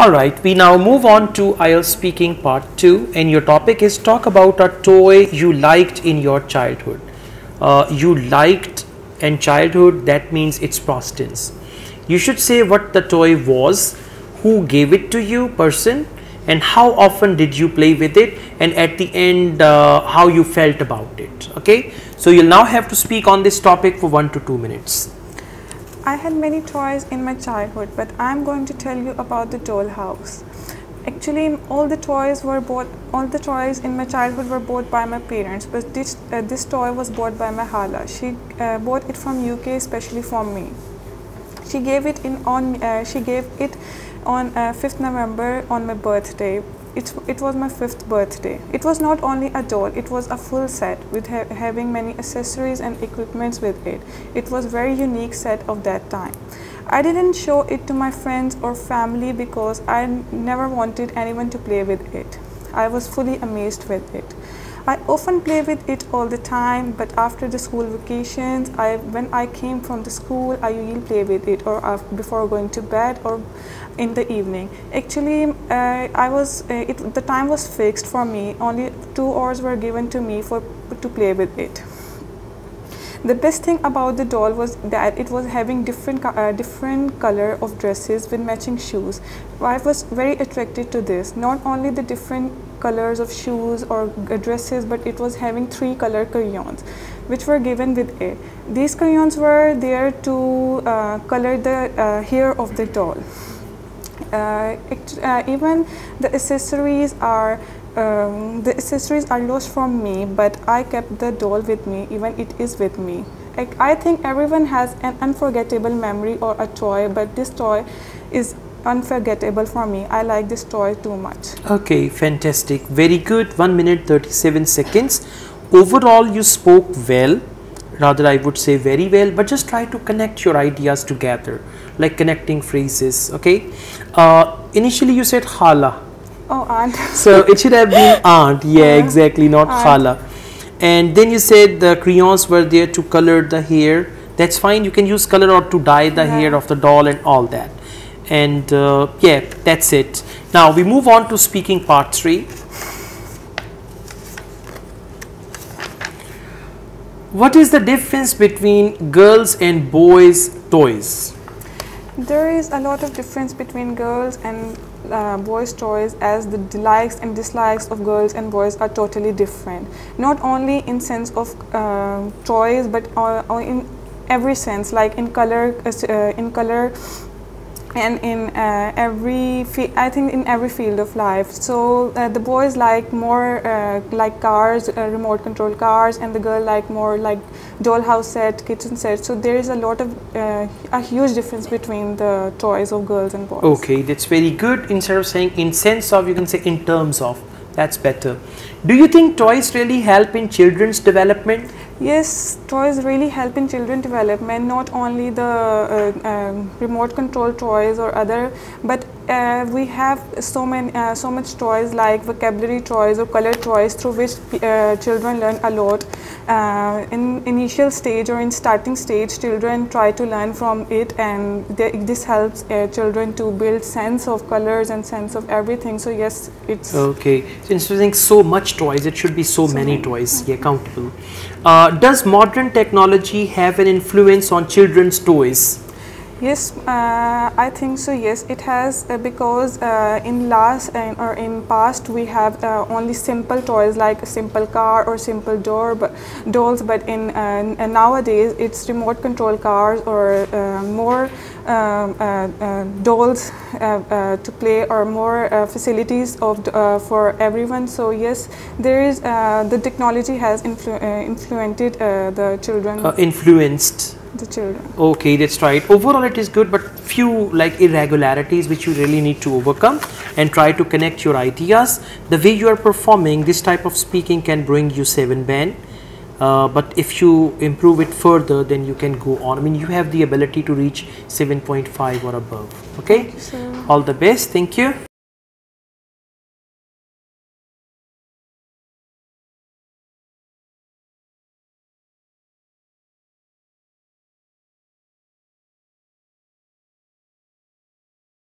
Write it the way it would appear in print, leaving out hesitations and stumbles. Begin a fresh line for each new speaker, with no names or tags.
Alright, we now move on to IELTS speaking part 2, and your topic is talk about a toy you liked in your childhood. You liked in childhood, that means it's past tense. You should say what the toy was, who gave it to you, person, and how often did you play with it, and at the end how you felt about it. Okay, so you'll now have to speak on this topic for 1 to 2 minutes.
I had many toys in my childhood, but I'm going to tell you about the dollhouse. Actually, all the toys in my childhood were bought by my parents, but this toy was bought by my hala. She bought it from UK especially for me. She gave it on 5th November on my birthday. It was my 5th birthday. It was not only a doll, it was a full set with having many accessories and equipments with it. It was very unique set of that time. I didn't show it to my friends or family because I never wanted anyone to play with it. I was fully amazed with it. I often play with it all the time, but after the school vacations, when I came from the school, I usually play with it, or before going to bed, or in the evening. Actually, the time was fixed for me. Only 2 hours were given to me to play with it. The best thing about the doll was that it was having different color of dresses with matching shoes. I was very attracted to this. Not only the different colors of shoes or dresses, but it was having 3 color crayons which were given with it. These crayons were there to color the hair of the doll. Even the accessories are lost from me, but I kept the doll with me. Even it is with me. I think everyone has an unforgettable memory or a toy, but this toy is unforgettable for me. I like this toy too much.
Okay, fantastic, very good. 1 minute 37 seconds. Overall you spoke well, rather I would say very well, but just try to connect your ideas together, like connecting phrases. Okay, initially you said khala.
Oh, aunt.
So it should have been aunt. Yeah, exactly, not khala. And then you said the crayons were there to color the hair. That's fine, you can use color or to dye the hair of the doll and all that. And yeah, that's it. Now we move on to speaking part 3. What is the difference between girls and boys toys?
There is a lot of difference between girls and boys toys, as the likes and dislikes of girls and boys are totally different. Not only in sense of toys, but in every sense, like in color, and in I think in every field of life. So the boys like more like cars, remote control cars, and the girl like more like dollhouse set, kitchen set. So there is a huge difference between the toys of girls and boys.
Okay, that's very good. Instead of saying in sense of, you can say in terms of. That's better. Do you think toys really help in children's development?
Yes, toys really help in children development, not only the remote control toys or other, but we have so much toys like vocabulary toys or color toys through which children learn a lot. In initial stage or in starting stage, children try to learn from it, and this helps children to build sense of colors and sense of everything. So yes, it's
okay. So instead of saying so much toys, it should be so many toys. Yeah, countable. Does modern technology have an influence on children's toys?
Yes, I think so. Yes, it has, because in past we have only simple toys like a simple car or simple dolls, but in nowadays it's remote control cars or more dolls to play, or more facilities for everyone. So yes, there is the technology has influenced the children.
Influenced
the children.
Okay, that's right. Overall it is good, but few like irregularities which you really need to overcome, and try to connect your ideas. The way you are performing this type of speaking can bring you 7 band, but if you improve it further, then you can go on. I mean, you have the ability to reach 7.5 or above. Okay, all the best. Thank you.